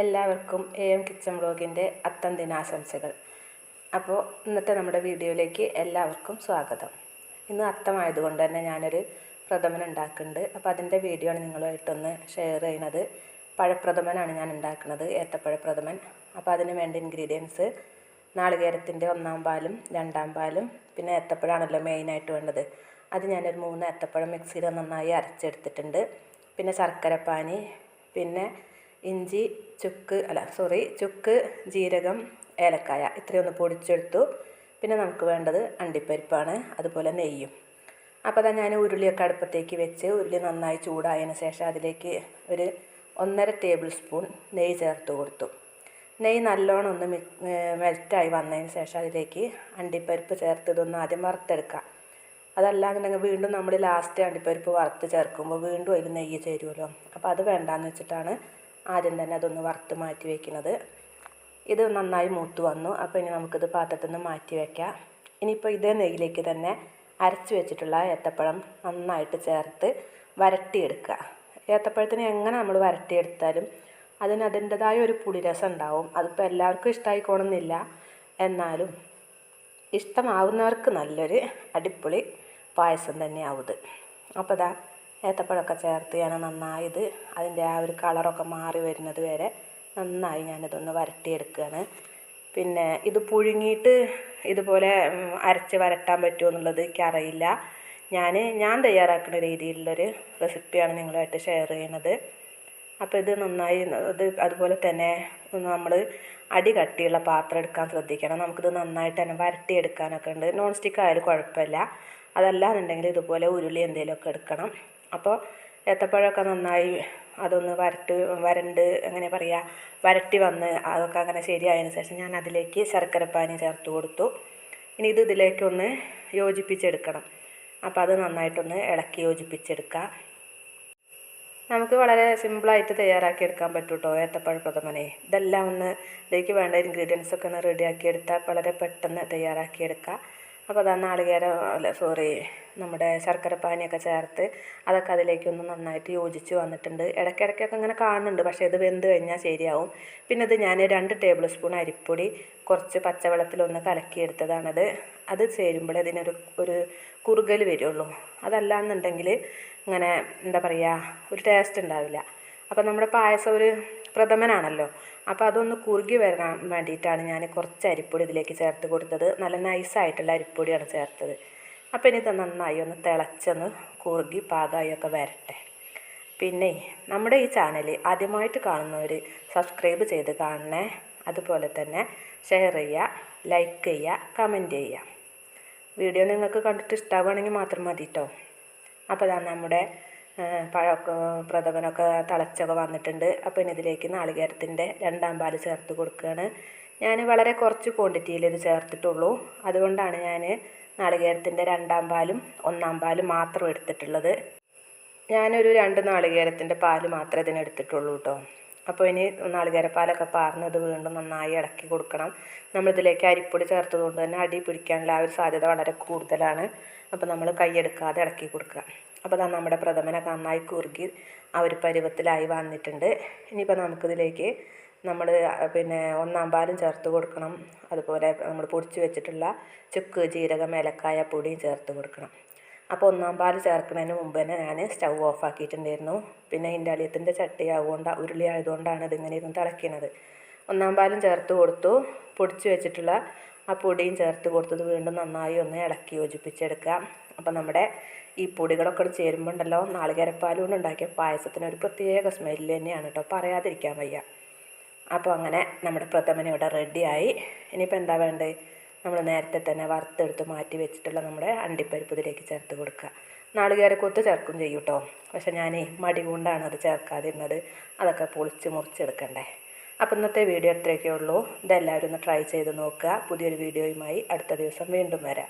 എല്ലാവർക്കും AM kitchen വ്ലോഗിൻ്റെ അത്തം ദിനാശംസകൾ. അപ്പോൾ ഇന്നത്തെ നമ്മുടെ വീഡിയോയിലേക്ക് എല്ലാവർക്കും സ്വാഗതം. ഇന്ന് അത്തമായതുകൊണ്ട് തന്നെ ഞാനൊരു പ്രഥമൻ ഉണ്ടാക്കുന്നുണ്ട്. അപ്പോൾ അതിൻ്റെ വീഡിയോ ആണ് നിങ്ങളുമായിട്ടൊന്ന് ഷെയർ ചെയ്യുന്നത്. പഴപ്രഥമനാണ് ഞാൻ ഉണ്ടാക്കുന്നത്, ഏത്തപ്പഴപ്രഥമൻ. അപ്പോൾ അതിന് വേണ്ട ഇൻഗ്രീഡിയൻസ് നാളികേരത്തിൻ്റെ 1-ാം പാലും 2-ാം പാലും പിന്നെ ഏത്തപ്പഴമാണല്ലോ മെയിനായിട്ട് വേണ്ടത്. അത് ഞാനൊരു 3 ഏത്തപ്പഴം മിക്സിയിൽ നന്നായി അരച്ചെടുത്തിട്ടുണ്ട്. പിന്നെ ശർക്കരപ്പാനി, പിന്നെ ഇഞ്ചി, ചുക്ക്, ജീരകം, ഏലക്കായ ഇത്രയൊന്ന് പൊടിച്ചെടുത്തു. പിന്നെ നമുക്ക് വേണ്ടത് അണ്ടിപ്പരിപ്പാണ്, അതുപോലെ നെയ്യും. അപ്പോൾ അതാ ഞാൻ ഉരുളിയൊക്കെ അടുപ്പത്തേക്ക് വെച്ച് ഉരുളി നന്നായി ചൂടായതിന് ശേഷം അതിലേക്ക് ഒരു 1.5 ടേബിൾ സ്പൂൺ നെയ്യ് ചേർത്ത് കൊടുത്തു. നെയ്യ് നല്ലോണം ഒന്ന് മെൽറ്റായി വന്നതിന് ശേഷം അതിലേക്ക് അണ്ടിപ്പരിപ്പ് ചേർത്ത് ഇതൊന്ന് ആദ്യം വറുത്തെടുക്കാം. അതല്ലാന്നുണ്ടെങ്കിൽ വീണ്ടും നമ്മൾ ലാസ്റ്റ് അണ്ടിപ്പരിപ്പ് വറുത്ത് ചേർക്കുമ്പോൾ വീണ്ടും അതിൽ നെയ്യ് ചേരുമല്ലോ. അപ്പോൾ അത് വേണ്ടാന്ന് വെച്ചിട്ടാണ് ആദ്യം തന്നെ അതൊന്ന് വറുത്ത് മാറ്റി വയ്ക്കുന്നത്. ഇത് നന്നായി മൂത്ത് വന്നു. അപ്പോൾ ഇനി നമുക്കിത് പാത്രത്തിൽ നിന്ന് മാറ്റി വയ്ക്കാം. ഇനിയിപ്പോൾ ഇതേ നെയ്യിലേക്ക് തന്നെ അരച്ച് വെച്ചിട്ടുള്ള ഏത്തപ്പഴം നന്നായിട്ട് ചേർത്ത് വരട്ടിയെടുക്കുക. ഏത്തപ്പഴത്തിന് എങ്ങനെ നമ്മൾ വരട്ടിയെടുത്താലും അതിന് അതിൻ്റെതായ ഒരു പുളിരസം ഉണ്ടാവും. അതിപ്പോൾ എല്ലാവർക്കും ഇഷ്ടമായിക്കോണമെന്നില്ല, എന്നാലും ഇഷ്ടമാവുന്നവർക്ക് നല്ലൊരു അടിപൊളി പായസം തന്നെയാവും ഇത്. അപ്പോൾ ഇതാ ഏത്തപ്പഴമൊക്കെ ചേർത്ത് ഞാൻ നന്നായി അതിൻ്റെ ആ ഒരു കളറൊക്കെ മാറി വരുന്നത് വരെ നന്നായി ഞാനിതൊന്ന് വരട്ടിയെടുക്കുകയാണ്. പിന്നെ ഇത് പുഴുങ്ങിയിട്ട് ഇതുപോലെ അരച്ച് വരട്ടാൻ പറ്റുമോ എന്നുള്ളത് എനിക്കറിയില്ല. ഞാൻ തയ്യാറാക്കുന്ന രീതിയിലുള്ളൊരു റെസിപ്പിയാണ് നിങ്ങളുമായിട്ട് ഷെയർ ചെയ്യുന്നത്. അപ്പോൾ ഇത് നന്നായി അതുപോലെ തന്നെ നമ്മൾ അടി കട്ടിയുള്ള പാത്രം എടുക്കാൻ ശ്രദ്ധിക്കണം. നമുക്കിത് നന്നായിട്ട് തന്നെ വരട്ടിയെടുക്കാനൊക്കെ ഉണ്ട്. നോൺ സ്റ്റിക്ക് ആയാലും കുഴപ്പമില്ല. അതല്ലാന്നുണ്ടെങ്കിൽ ഇതുപോലെ ഉരുളി എന്തെങ്കിലുമൊക്കെ എടുക്കണം. അപ്പോൾ ഏത്തപ്പഴമൊക്കെ നന്നായി അതൊന്ന് വരട്ടി വന്ന് അതൊക്കെ അങ്ങനെ ശരിയായതിന് ശേഷം ഞാൻ അതിലേക്ക് ശർക്കരപ്പാനി ചേർത്ത് കൊടുത്തു. ഇനി ഇതിലേക്കൊന്ന് യോജിപ്പിച്ചെടുക്കണം. അപ്പോൾ അത് നന്നായിട്ടൊന്ന് ഇളക്കി യോജിപ്പിച്ചെടുക്കുക. നമുക്ക് വളരെ സിമ്പിളായിട്ട് തയ്യാറാക്കി എടുക്കാൻ പറ്റും കേട്ടോ ഏത്തപ്പഴ പ്രഥമനെ. ഇതെല്ലാം ഇതിലേക്ക് വേണ്ട ഇൻഗ്രീഡിയൻസ് ഒക്കെ ഒന്ന് റെഡിയാക്കി എടുത്താൽ വളരെ പെട്ടെന്ന് തയ്യാറാക്കിയെടുക്കുക. അപ്പോൾ അതാ നമ്മുടെ ശർക്കരപ്പാനിയൊക്കെ ചേർത്ത് അതൊക്കെ അതിലേക്കൊന്ന് നന്നായിട്ട് യോജിച്ച് വന്നിട്ടുണ്ട്. ഇടയ്ക്കിടയ്ക്കൊക്കെ ഇങ്ങനെ കാണുന്നുണ്ട്, പക്ഷേ ഇത് വെന്ത് കഴിഞ്ഞാൽ ശരിയാവും. പിന്നെ ഇത് ഞാൻ 2 ടേബിൾ സ്പൂൺ അരിപ്പൊടി കുറച്ച് പച്ചവെള്ളത്തിലൊന്ന് കലക്കിയെടുത്തതാണത്. അത് ചേരുമ്പോൾ ഒരു കുറുകൽ വരുള്ളൂ. അതല്ലാന്നുണ്ടെങ്കിൽ ഇങ്ങനെ ഒരു ടേസ്റ്റ് ഉണ്ടാവില്ല. അപ്പോൾ നമ്മുടെ പായസം ഒരു പ്രഥമനാണല്ലോ, അപ്പോൾ അതൊന്ന് കുറുകി വരാൻ വേണ്ടിയിട്ടാണ് ഞാൻ കുറച്ച് അരിപ്പൊടി ഇതിലേക്ക് ചേർത്ത് കൊടുത്തത്. നല്ല നൈസായിട്ടുള്ള അരിപ്പൊടിയാണ് ചേർത്തത്. അപ്പോൾ ഇനി ഇത് നന്നായി ഒന്ന് തിളച്ചൊന്ന് കുറുകി പാകമായൊക്കെ വരട്ടെ. പിന്നെ നമ്മുടെ ഈ ചാനൽ ആദ്യമായിട്ട് കാണുന്നവർ സബ്സ്ക്രൈബ് ചെയ്ത് കാണണേ. അതുപോലെ തന്നെ ഷെയർ ചെയ്യുക, ലൈക്ക് ചെയ്യുക, കമൻറ്റ് ചെയ്യുക. വീഡിയോ നിങ്ങൾക്ക് കണ്ടിട്ട് ഇഷ്ടമാവുകയാണെങ്കിൽ മാത്രം മതി കേട്ടോ. അപ്പോൾ ഇതാ നമ്മുടെ പ്രഥമനൊക്കെ തിളച്ചൊക്കെ വന്നിട്ടുണ്ട്. അപ്പോൾ ഇനി ഇതിലേക്ക് നാളികേരത്തിൻ്റെ 2-ാം പാൽ ചേർത്ത് കൊടുക്കുകയാണ്. ഞാൻ വളരെ കുറച്ച് ക്വാണ്ടിറ്റിയിൽ ഇത് ചേർത്തിട്ടുള്ളൂ. അതുകൊണ്ടാണ് ഞാൻ നാളികേരത്തിൻ്റെ 2-ാം പാലും 1-ാം പാലും മാത്രം എടുത്തിട്ടുള്ളത്. ഞാനൊരു 2 നാളികേരത്തിൻ്റെ പാല് മാത്രമേ ഇതിനെടുത്തിട്ടുള്ളൂ കേട്ടോ. അപ്പോൾ ഇനി നാളികേരപ്പാലൊക്കെ പാർന്നത് വീണ്ടും നന്നായി ഇളക്കി കൊടുക്കണം. നമ്മളിതിലേക്ക് അരിപ്പൊടി ചേർത്തതുകൊണ്ട് തന്നെ അടി പിടിക്കാനുള്ള ആ ഒരു സാധ്യത വളരെ കൂടുതലാണ്. അപ്പോൾ നമ്മൾ കൈയെടുക്കാതെ ഇളക്കി കൊടുക്കുക. അപ്പോൾ അതാ നമ്മുടെ പ്രഥമനൊക്കെ നന്നായി കുറുകി ആ ഒരു പരുവത്തിലായി വന്നിട്ടുണ്ട്. ഇനിയിപ്പോൾ നമുക്കിതിലേക്ക് നമ്മൾ 1-ാം പാലും ചേർത്ത് കൊടുക്കണം. അതുപോലെ നമ്മൾ പൊടിച്ച് വെച്ചിട്ടുള്ള ചുക്ക്, ജീരകം, ഏലക്കായ പൊടിയും ചേർത്ത് കൊടുക്കണം. അപ്പോൾ 1-ാം പാൽ ചേർക്കുന്നതിന് മുമ്പ് തന്നെ ഞാൻ സ്റ്റൗ ഓഫ് ആക്കിയിട്ടുണ്ടായിരുന്നു. പിന്നെ ഇൻഡാലിയത്തിൻ്റെ ചട്ടി ഉരുളി ആയതുകൊണ്ടാണ് ഇതിങ്ങനെ ഇരുന്ന് തിളയ്ക്കുന്നത്. 1-ാം പാലും ചേർത്ത് കൊടുത്തു. പൊടിച്ച് വെച്ചിട്ടുള്ള ആ പൊടിയും ചേർത്ത് കൊടുത്തത് വീണ്ടും നന്നായി ഒന്ന് ഇളക്കി യോജിപ്പിച്ചെടുക്കുക. അപ്പോൾ നമ്മുടെ ഈ പൊടികളൊക്കെ ചേരുമ്പോൾ ഉണ്ടല്ലോ, നാളികേരപ്പാൽ കൊണ്ട് ഉണ്ടാക്കിയ പായസത്തിന് ഒരു പ്രത്യേക സ്മെല്ല് തന്നെയാണ് കേട്ടോ, പറയാതിരിക്കാൻ വയ്യ. അപ്പോൾ അങ്ങനെ നമ്മുടെ പ്രഥമൻ ഇവിടെ റെഡിയായി. ഇനിയിപ്പോൾ എന്താ വേണ്ടത്, നമ്മൾ നേരത്തെ തന്നെ വറുത്തെടുത്ത് മാറ്റി വെച്ചിട്ടുള്ള നമ്മുടെ അണ്ടിപ്പരിപ്പ് ഇതിലേക്ക് ചേർത്ത് കൊടുക്കുക. നാളികേരക്കൊത്ത് ചേർക്കും ചെയ്യും കേട്ടോ, പക്ഷെ ഞാൻ മടി കൊണ്ടാണ് അത് ചേർക്കാതിരുന്നത്. അതൊക്കെ പൊളിച്ച് മുറിച്ചെടുക്കണ്ടേ. അപ്പോൾ ഇന്നത്തെ വീഡിയോ ഇത്രയൊക്കെ ഉള്ളൂ. ഇതെല്ലാവരും ഒന്ന് ട്രൈ ചെയ്ത് നോക്കുക. പുതിയൊരു വീഡിയോയുമായി അടുത്ത ദിവസം വീണ്ടും വരാം.